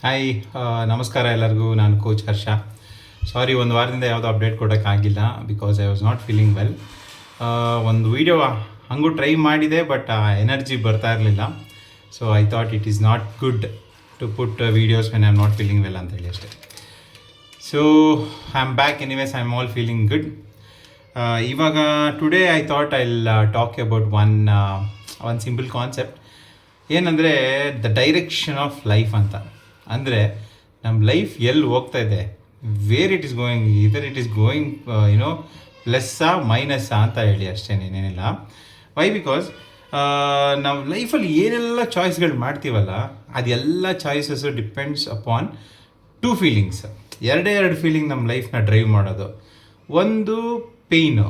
Hi, ನಮಸ್ಕಾರ ಎಲ್ಲರಿಗೂ. ನಾನು ಕೋಚ್ ಹರ್ಷ. ಸಾರಿ, ಒಂದು ವಾರದಿಂದ ಯಾವುದೋ ಅಪ್ಡೇಟ್ ಕೊಡೋಕ್ಕಾಗಿಲ್ಲ because I was not feeling well. ಒಂದು ವೀಡಿಯೋ ಹಂಗೂ ಟ್ರೈ ಮಾಡಿದೆ, ಬಟ್ ಆ ಎನರ್ಜಿ ಬರ್ತಾ ಇರಲಿಲ್ಲ. So I thought it is not good to put videos when I am not feeling well ಅಂತೇಳಿ ಅಷ್ಟೇ. So I am back anyways, I am all feeling good. ಇವಾಗ today I thought I will talk about one simple concept. ಏನಂದರೆ the direction of life ಅಂತ. ಅಂದರೆ ನಮ್ಮ life ಎಲ್ಲಿ ಹೋಗ್ತಾ ಇದೆ, where it is going, either it is going ಪ್ಲಸ್ಸಾ ಮೈನಸ್ಸಾ ಅಂತ ಹೇಳಿ ಅಷ್ಟೇ, ಏನೇನಿಲ್ಲ. ವೈ? ಬಿಕಾಸ್ ನಾವು ಲೈಫಲ್ಲಿ ಏನೆಲ್ಲ ಚಾಯ್ಸ್ಗಳು ಮಾಡ್ತೀವಲ್ಲ, ಅದೆಲ್ಲ choices depends upon two feelings. ಎರಡು ಫೀಲಿಂಗ್ ನಮ್ಮ ಲೈಫ್ನ ಡ್ರೈವ್ ಮಾಡೋದು. ಒಂದು ಪೇಯ್ನು,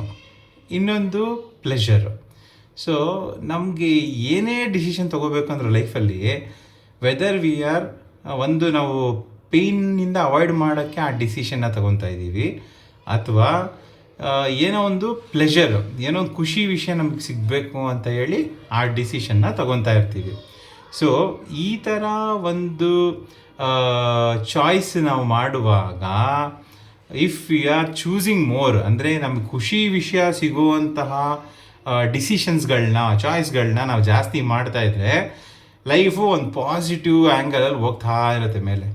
ಇನ್ನೊಂದು ಪ್ಲೆಷರು. ಸೊ ನಮಗೆ ಏನೇ ಡಿಸಿಷನ್ ತೊಗೋಬೇಕಂದ್ರೆ ಲೈಫಲ್ಲಿ, ವೆದರ್ ವಿ ಆರ್ ನಾವು ಪೇಯ್ನಿಂದ ಅವಾಯ್ಡ್ ಮಾಡೋಕ್ಕೆ ಆ ಡಿಸಿಷನ್ನ ತೊಗೊತಾ ಇದ್ದೀವಿ, ಅಥವಾ ಏನೋ ಒಂದು ಪ್ಲೆಷರ್, ಏನೋ ಒಂದು ಖುಷಿ ವಿಷಯ ನಮಗೆ ಸಿಗಬೇಕು ಅಂತ ಹೇಳಿ ಆ ಡಿಸಿಷನ್ನ ತೊಗೊತಾ ಇರ್ತೀವಿ. ಸೊ ಈ ಥರ ಒಂದು ಚಾಯ್ಸ್ ನಾವು ಮಾಡುವಾಗ, if you are choosing more, ಅಂದರೆ ನಮಗೆ ಖುಷಿ ವಿಷಯ ಸಿಗುವಂತಹ ಡಿಸಿಷನ್ಸ್ಗಳನ್ನ, ಚಾಯ್ಸ್ಗಳನ್ನ ನಾವು ಜಾಸ್ತಿ ಮಾಡ್ತಾಯಿದ್ರೆ ಲೈಫು ಒಂದು ಪಾಸಿಟಿವ್ ಆ್ಯಂಗಲಲ್ಲಿ ಹೋಗ್ತಾ ಇರುತ್ತೆ ಮೇಲೆ.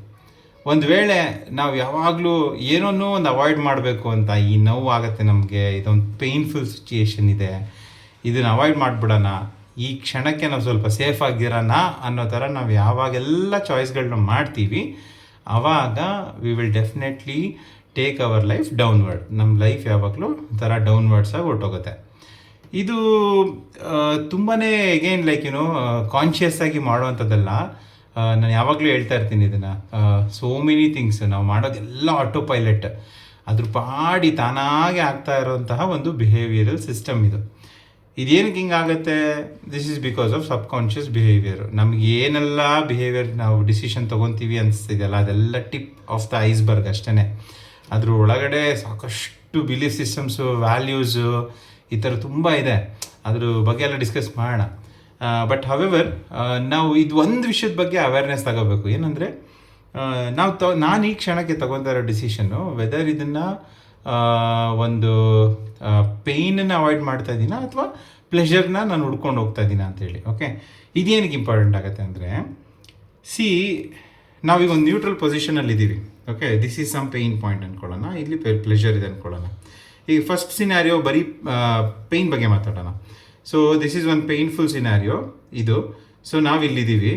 ಒಂದು ವೇಳೆ ನಾವು ಯಾವಾಗಲೂ ಏನನ್ನೂ ಒಂದು ಅವಾಯ್ಡ್ ಮಾಡಬೇಕು ಅಂತ, ಈ ನೋವು ಆಗುತ್ತೆ ನಮಗೆ, ಇದೊಂದು ಪೇಯ್ನ್ಫುಲ್ ಸಿಚುಯೇಷನ್ ಇದೆ, ಇದನ್ನು ಅವಾಯ್ಡ್ ಮಾಡಿಬಿಡೋಣ, ಈ ಕ್ಷಣಕ್ಕೆ ನಾವು ಸ್ವಲ್ಪ ಸೇಫ್ ಆಗಿರೋಣ ಅನ್ನೋ ಥರ ನಾವು ಯಾವಾಗೆಲ್ಲ ಚಾಯ್ಸ್ಗಳನ್ನ ಮಾಡ್ತೀವಿ, ಆವಾಗ we will definitely take our life downward. ನಮ್ಮ ಲೈಫ್ ಯಾವಾಗಲೂ ಒಂಥರ ಡೌನ್ವರ್ಡ್ಸಾಗಿ ಹೊರಟೋಗುತ್ತೆ. ಇದು ತುಂಬಾ ಎಗೇನ್ ಕಾನ್ಷಿಯಸ್ ಆಗಿ ಮಾಡುವಂಥದ್ದಲ್ಲ. ನಾನು ಯಾವಾಗಲೂ ಹೇಳ್ತಾ ಇರ್ತೀನಿ ಇದನ್ನು, ಸೋ ಮೆನಿ ಥಿಂಗ್ಸ್ ನಾವು ಮಾಡೋದೆಲ್ಲ ಆಟೋ ಪೈಲಟ್, ಅದ್ರ ಪಾಡಿ ತಾನಾಗೆ ಆಗ್ತಾ ಇರೋಂತಹ ಒಂದು ಬಿಹೇವಿಯರಲ್ ಸಿಸ್ಟಮ್ ಇದು. ಇದೇನಕ್ಕೆ ಹಿಂಗಾಗುತ್ತೆ? This is because of subconscious behaviour. ನಮ್ಗೆ ಏನೆಲ್ಲ ಬಿಹೇವಿಯರ್ ನಾವು ಡಿಸಿಷನ್ ತೊಗೊತೀವಿ ಅನಿಸ್ತಿದೆಯಲ್ಲ, ಅದೆಲ್ಲ ಟಿಪ್ ಆಫ್ ದ ಐಸ್ಬರ್ಗ್ ಅಷ್ಟೇ. ಅದ್ರ ಒಳಗಡೆ ಸಾಕಷ್ಟು ಬಿಲೀಫ್ ಸಿಸ್ಟಮ್ಸು, ವ್ಯಾಲ್ಯೂಸು, ಈ ಥರ ತುಂಬ ಇದೆ. ಅದ್ರ ಬಗ್ಗೆ ಎಲ್ಲ ಡಿಸ್ಕಸ್ ಮಾಡೋಣ. ಬಟ್ ಹವೆವರ್, ನಾವು ಇದು ಒಂದು ವಿಷಯದ ಬಗ್ಗೆ ಅವೇರ್ನೆಸ್ ತಗೋಬೇಕು. ಏನಂದರೆ ನಾನು ಈ ಕ್ಷಣಕ್ಕೆ ತಗೊತಾ ಇರೋ ಡಿಸಿಷನ್ನು, ವೆದರ್ ಇದನ್ನು ಒಂದು ಪೇಯ್ನನ್ನು ಅವಾಯ್ಡ್ ಮಾಡ್ತಾ ಇದ್ದೀನ ಅಥವಾ ಪ್ಲೆಷರ್ನ ನಾನು ಹುಡ್ಕೊಂಡು ಹೋಗ್ತಾ ಇದ್ದೀನ ಅಂತೇಳಿ. ಓಕೆ, ಇದೇನಕ್ಕೆ ಇಂಪಾರ್ಟೆಂಟ್ ಆಗುತ್ತೆ ಅಂದರೆ, ನಾವೀಗ ಒಂದು ನ್ಯೂಟ್ರಲ್ ಪೊಸಿಷನಲ್ಲಿ ಇದ್ದೀವಿ. Okay, this is some pain point ಅಂದ್ಕೊಳ್ಳೋಣ, ಇಲ್ಲಿ ಪ್ಲೆಷರ್ ಇದೆ ಅಂದ್ಕೊಳ್ಳೋಣ. ಈಗ ಫಸ್ಟ್ ಸಿನಾರಿಯೋ ಬರೀ ಪೇಯ್ನ್ ಬಗ್ಗೆ ಮಾತಾಡೋಣ. So this is one painful scenario ಇದು. ಸೊ ನಾವಿಲ್ಲಿದ್ದೀವಿ.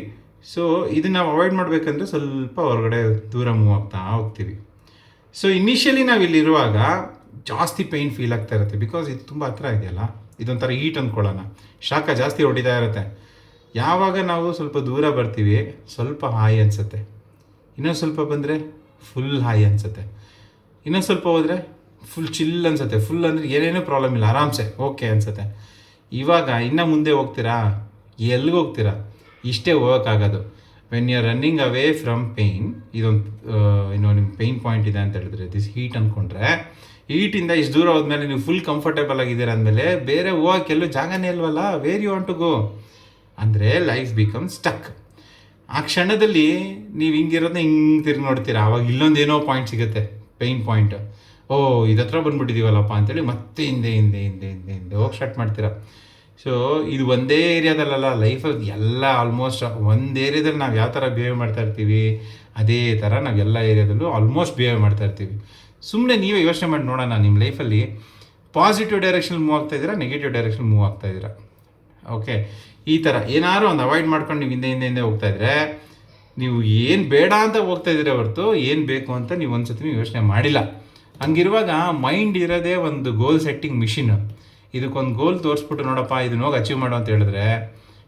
ಸೊ ಇದನ್ನು ನಾವು ಅವಾಯ್ಡ್ ಮಾಡಬೇಕಂದ್ರೆ ಸ್ವಲ್ಪ ಹೊರಗಡೆ ದೂರ ಮೂವ್ ಆಗ್ತಾ ಹೋಗ್ತೀವಿ. ಸೊ ಇನಿಷಿಯಲಿ ನಾವಿಲ್ಲಿರುವಾಗ ಜಾಸ್ತಿ ಪೇಯ್ನ್ ಫೀಲ್ ಆಗ್ತಾ ಇರುತ್ತೆ, ಬಿಕಾಸ್ ಇದು ತುಂಬ ಹತ್ರ ಇದೆಯಲ್ಲ, ಇದೊಂಥರ ಹೀಟ್ ಅಂದ್ಕೊಳ್ಳೋಣ, ಶಾಖ ಜಾಸ್ತಿ ಹೊಡಿತಾ ಇರುತ್ತೆ. ಯಾವಾಗ ನಾವು ಸ್ವಲ್ಪ ದೂರ ಬರ್ತೀವಿ, ಸ್ವಲ್ಪ ಹಾಯಿ ಅನಿಸುತ್ತೆ, ಇನ್ನೊಂದು ಸ್ವಲ್ಪ ಬಂದರೆ ಫುಲ್ ಹಾಯಿ ಅನಿಸುತ್ತೆ, ಇನ್ನೊಂದು ಸ್ವಲ್ಪ ಹೋದರೆ ಫುಲ್ ಚಿಲ್ ಅನಿಸುತ್ತೆ. ಫುಲ್ ಅಂದರೆ ಏನೇನೂ ಪ್ರಾಬ್ಲಮ್ ಇಲ್ಲ, ಆರಾಮ್ಸೆ ಓಕೆ ಅನಿಸುತ್ತೆ. ಇವಾಗ ಇನ್ನೂ ಮುಂದೆ ಹೋಗ್ತೀರಾ, ಎಲ್ಲಿಗೆ ಹೋಗ್ತೀರಾ? ಇಷ್ಟೇ ಹೋಗೋಕ್ಕಾಗೋದು. When you are running away from pain, ಇದೊಂದು ನಿಮ್ಮ ಪೇಯ್ನ್ ಪಾಯಿಂಟ್ ಇದೆ ಅಂತ ಹೇಳಿದ್ರೆ, ದಿಸ್ ಹೀಟ್ ಅಂದ್ಕೊಂಡ್ರೆ, ಹೀಟಿಂದ ಇಷ್ಟು ದೂರ ಹೋದ್ಮೇಲೆ ನೀವು ಫುಲ್ ಕಂಫರ್ಟೇಬಲ್ ಆಗಿದ್ದೀರ ಅಂದಮೇಲೆ ಬೇರೆ ಹೋಗೋಕ್ಕೆಲ್ಲೂ ಜಾಗನೇ ಇಲ್ವಲ್ಲ, where you want to go ಅಂದರೆ ಲೈಫ್ ಬಿಕಮ್ ಸ್ಟಕ್. ಆ ಕ್ಷಣದಲ್ಲಿ ನೀವು ಹಿಂಗಿರೋದನ್ನ ಹಿಂಗೆ ತಿರುಗಿ ನೋಡ್ತೀರಾ, ಆವಾಗ ಇಲ್ಲೊಂದೇನೋ ಪಾಯಿಂಟ್ ಸಿಗುತ್ತೆ, ಪೇಯ್ನ್ ಪಾಯಿಂಟ್. ಇದತ್ರ ಬಂದ್ಬಿಟ್ಟಿದ್ದೀವಲ್ಲಪ್ಪ ಅಂತೇಳಿ ಮತ್ತೆ ಹಿಂದೆ ಹೋಗಿ ಸ್ಟಾರ್ಟ್ ಮಾಡ್ತೀರಾ. ಸೊ ಇದು ಒಂದೇ ಏರಿಯಾದಲ್ಲ, ಲೈಫಲ್ಲಿ ಎಲ್ಲ ಆಲ್ಮೋಸ್ಟ್ ಒಂದು ಏರಿಯಾದಲ್ಲಿ ನಾವು ಯಾವ ಥರ ಬಿಹೇವ್ ಮಾಡ್ತಾ ಇರ್ತೀವಿ, ಅದೇ ಥರ ನಾವು ಎಲ್ಲ ಏರಿಯಾದಲ್ಲೂ ಆಲ್ಮೋಸ್ಟ್ ಬಿಹೇವ್ ಮಾಡ್ತಾ ಇರ್ತೀವಿ. ಸುಮ್ಮನೆ ನೀವೇ ಯೋಚನೆ ಮಾಡಿ ನೋಡೋಣ, ನಿಮ್ಮ ಲೈಫಲ್ಲಿ ಪಾಸಿಟಿವ್ ಡೈರೆಕ್ಷನ್ ಮೂವ್ ಆಗ್ತಾ ಇದ್ದೀರಾ, ನೆಗೆಟಿವ್ ಡೈರೆಕ್ಷನ್ ಮೂವ್ ಆಗ್ತಾ ಇದ್ದೀರಾ? ಓಕೆ, ಈ ಥರ ಏನಾದ್ರು ಒಂದು ಅವಾಯ್ಡ್ ಮಾಡ್ಕೊಂಡು ನೀವು ಹಿಂದೆ ಹೋಗ್ತಾಯಿದ್ರೆ, ನೀವು ಏನು ಬೇಡ ಅಂತ ಹೋಗ್ತಾ ಇದ್ದೀರಾ ಹೊರತು ಏನು ಬೇಕು ಅಂತ ನೀವು ಒಂದ್ಸತಿ ನೀವು ಯೋಚನೆ ಮಾಡಿಲ್ಲ. ಹಂಗಿರುವಾಗ ಮೈಂಡ್ ಇರೋದೇ ಒಂದು ಗೋಲ್ ಸೆಟ್ಟಿಂಗ್ ಮಿಷಿನ್. ಇದಕ್ಕೊಂದು ಗೋಲ್ ತೋರಿಸ್ಬಿಟ್ಟು, ನೋಡಪ್ಪ ಇದನ್ನ ಹೋಗಿ ಅಚೀವ್ ಮಾಡು ಅಂತ ಹೇಳಿದ್ರೆ,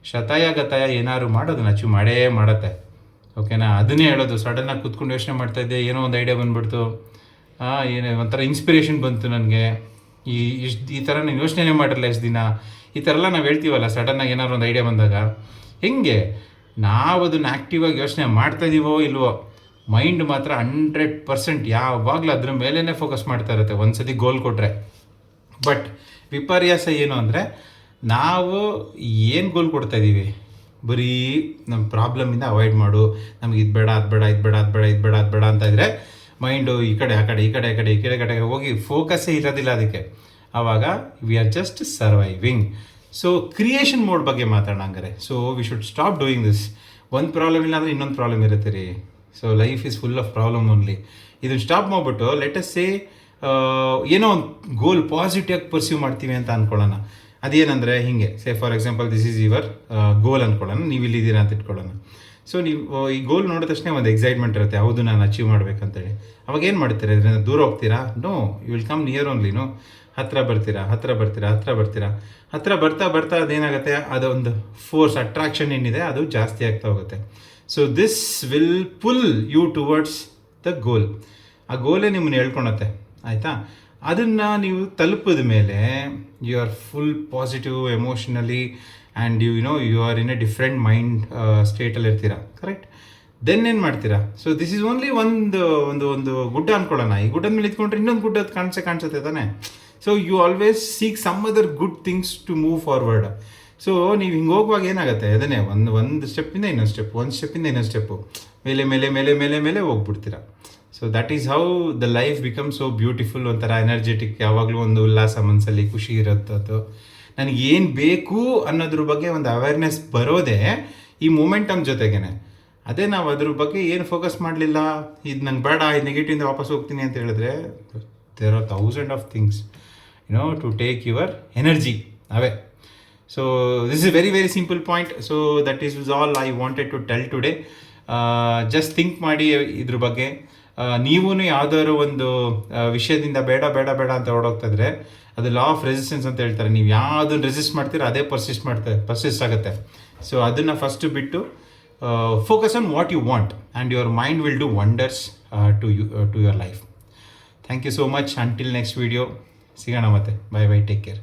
ಶತಾಯ ಗತಾಯ ಏನಾದ್ರು ಮಾಡೋದನ್ನ ಅಚೀವ್ ಮಾಡೇ ಮಾಡುತ್ತೆ. ಓಕೆನಾ? ಅದನ್ನೇ ಹೇಳೋದು. ಸಡನ್ನಾಗಿ ಕೂತ್ಕೊಂಡು ಯೋಚನೆ ಮಾಡ್ತಾಯಿದ್ದೆ, ಏನೋ ಒಂದು ಐಡಿಯಾ ಬಂದುಬಿಡ್ತು, ಏನೋ ಒಂಥರ ಇನ್ಸ್ಪಿರೇಷನ್ ಬಂತು ನನಗೆ, ಈ ಥರ ನಾನು ಯೋಚನೆ ಮಾಡಿರಲ್ಲ ಎಷ್ಟು ದಿನ, ಈ ಥರ ಎಲ್ಲ ನಾವು ಹೇಳ್ತೀವಲ್ಲ, ಸಡನ್ನಾಗಿ ಏನಾದ್ರು ಒಂದು ಐಡಿಯಾ ಬಂದಾಗ. ಹೆಂಗೆ ನಾವು ಅದನ್ನು ಆ್ಯಕ್ಟಿವಾಗಿ ಯೋಚನೆ ಮಾಡ್ತಾಯಿದ್ದೀವೋ ಇಲ್ವೋ, ಮೈಂಡ್ ಮಾತ್ರ 100% ಯಾವಾಗಲೂ ಅದ್ರ ಮೇಲೇ ಫೋಕಸ್ ಮಾಡ್ತಾ ಇರುತ್ತೆ ಒಂದು ಸತಿ ಗೋಲ್ ಕೊಟ್ಟರೆ. ಬಟ್ ವಿಪರ್ಯಾಸ ಏನು ಅಂದರೆ, ನಾವು ಏನು ಗೋಲ್ ಕೊಡ್ತಾಯಿದ್ದೀವಿ, ಬರೀ ನಮ್ಮ ಪ್ರಾಬ್ಲಮಿಂದ ಅವಾಯ್ಡ್ ಮಾಡು, ನಮ್ಗೆ ಇದು ಬೇಡ ಅದು ಬೇಡ ಇದು ಬೇಡ ಅದು ಬೇಡ ಇದು ಬೇಡ ಅದು ಬೇಡ ಅಂತ ಇದ್ದರೆ ಮೈಂಡು ಈ ಕಡೆ ಆ ಕಡೆ ಈ ಕಡೆ ಆ ಕಡೆ ಈ ಕಡೆ ಕಡೆಗೆ ಹೋಗಿ ಫೋಕಸ್ಸೇ ಇರೋದಿಲ್ಲ ಅದಕ್ಕೆ. ಆವಾಗ we are just surviving. So creation mode ಬಗ್ಗೆ ಮಾತಾಡೋಣ ಹಂಗಾರೆ. So we should stop doing this. ಒಂದು ಪ್ರಾಬ್ಲಮ್ ಇಲ್ಲ ಅಂದರೆ ಇನ್ನೊಂದು ಪ್ರಾಬ್ಲಮ್ ಇರುತ್ತೆ ರೀ. So life is full of problem only. ಇದನ್ನು ಸ್ಟಾಪ್ ಮಾಡಿಬಿಟ್ಟು ಲೆಟ್ ಅಸ್ ಸೇ ಏನೋ ಒಂದು ಗೋಲ್ ಪಾಸಿಟಿವ್ ಪರ್ಸ್ಯೂ ಮಾಡ್ತೀವಿ ಅಂತ ಅಂದ್ಕೊಳ್ಳೋಣ. ಅದೇನಂದರೆ ಹಿಂಗೆ, say for example this is your goal ಅಂದ್ಕೊಳ್ಳೋಣ, ನೀವು ಇಲ್ಲಿದ್ದೀರಾ ಅಂತ ಇಟ್ಕೊಳ್ಳೋಣ. ಸೊ ನೀವು ಈ ಗೋಲ್ ನೋಡಿದ ತಕ್ಷಣ ಒಂದು ಎಕ್ಸೈಟ್ಮೆಂಟ್ ಇರುತ್ತೆ, ಹೌದು ನಾನು ಅಚೀವ್ ಮಾಡಬೇಕಂತೇಳಿ. ಅವಾಗ ಏನು ಮಾಡ್ತೀರಾ? ಇದರಿಂದ ದೂರ ಹೋಗ್ತೀರಾ? No, you will come near only. No, ಹತ್ತಿರ ಬರ್ತೀರಾ ಹತ್ತಿರ ಬರ್ತೀರಾ ಹತ್ತಿರ ಬರ್ತೀರಾ. ಹತ್ತಿರ ಬರ್ತಾ ಬರ್ತಾ ಅದೇನಾಗುತ್ತೆ, ಅದೊಂದು ಫೋರ್ಸ್ ಅಟ್ರಾಕ್ಷನ್ ಏನಿದೆ ಅದು ಜಾಸ್ತಿ ಆಗ್ತಾ ಹೋಗುತ್ತೆ. So this will pull you towards the goal. ಆ ಗೋಲೇ ನಿಮ್ಮನ್ನು ಹೇಳ್ಕೊಳತ್ತೆ, ಆಯಿತಾ? ಅದನ್ನು ನೀವು ತಲುಪಿದ ಮೇಲೆ you are full positive emotionally and you are in a different mind ಸ್ಟೇಟಲ್ಲಿ ಇರ್ತೀರಾ, ಕರೆಕ್ಟ್? ದೆನ್ ಏನು ಮಾಡ್ತೀರಾ? ಸೊ ದಿಸ್ ಈಸ್ ಓನ್ಲಿ ಒಂದು ಗುಡ್ಡ ಅಂದ್ಕೊಳ್ಳೋಣ. ಈ ಗುಡ್ಡದ ಮೇಲೆ ಇದ್ಕೊಂಡ್ರೆ ಇನ್ನೊಂದು ಗುಡ್ಡ ಕಾಣಿಸುತ್ತೆ ತಾನೆ. So you always seek some other good things to move forward. So ನೀವು ಹಿಂಗೆ ಹೋಗುವಾಗ ಏನಾಗುತ್ತೆ, ಅದನ್ನೇ ಒಂದು ಸ್ಟೆಪ್ಪಿಂದ ಇನ್ನೊಂದು ಸ್ಟೆಪ್ಪು, ಒಂದು ಸ್ಟೆಪ್ಪಿಂದ ಇನ್ನೊಂದು ಸ್ಟೆಪ್ಪು, ಮೇಲೆ ಮೇಲೆ ಮೇಲೆ ಮೇಲೆ ಮೇಲೆ ಹೋಗ್ಬಿಡ್ತೀರಾ. So that is how the life become so beautiful. ಒಂಥರ ಎನರ್ಜೆಟಿಕ್, ಯಾವಾಗಲೂ ಒಂದು ಉಲ್ಲಾಸ, ಮನಸ್ಸಲ್ಲಿ ಖುಷಿ ಇರೋಂಥದ್ದು. ನನಗೆ ಏನು ಬೇಕು ಅನ್ನೋದ್ರ ಬಗ್ಗೆ ಒಂದು ಅವೇರ್ನೆಸ್ ಬರೋದೇ ಈ ಮೊಮೆಂಟಮ್ ಜೊತೆಗೇನೆ. ಅದೇ ನಾವು ಅದ್ರ ಬಗ್ಗೆ ಏನು ಫೋಕಸ್ ಮಾಡಲಿಲ್ಲ, ಇದು ನಂಗೆ ಬೇಡ, ಇದು ನೆಗೆಟಿವಿಂದ ವಾಪಸ್ ಹೋಗ್ತೀನಿ ಅಂತ ಹೇಳಿದ್ರೆ there are thousand of things to take your energy away. So this is very very simple point. So that is all I wanted to tell today. Just think ಮಾಡಿ ಇದ್ರ ಬಗ್ಗೆ. ನೀವೂ ಯಾವುದಾದ್ರು ಒಂದು ವಿಷಯದಿಂದ ಬೇಡ ಬೇಡ ಬೇಡ ಅಂತ ಓಡೋಗ್ತಾ ಇದ್ರೆ ಅದು ಲಾ ಆಫ್ ರೆಸಿಸ್ಟೆನ್ಸ್ ಅಂತ ಹೇಳ್ತಾರೆ. ನೀವು ಯಾವುದನ್ನು ರೆಸಿಸ್ಟ್ ಮಾಡ್ತೀರೋ ಅದೇ ಪರ್ಸಿಸ್ಟ್ ಆಗುತ್ತೆ. ಸೊ ಅದನ್ನು ಫಸ್ಟು ಬಿಟ್ಟು focus on what you want and your mind will do wonders to your life. Thank you so much. Until next video, sigana ಮತ್ತೆ. Bye bye, take care.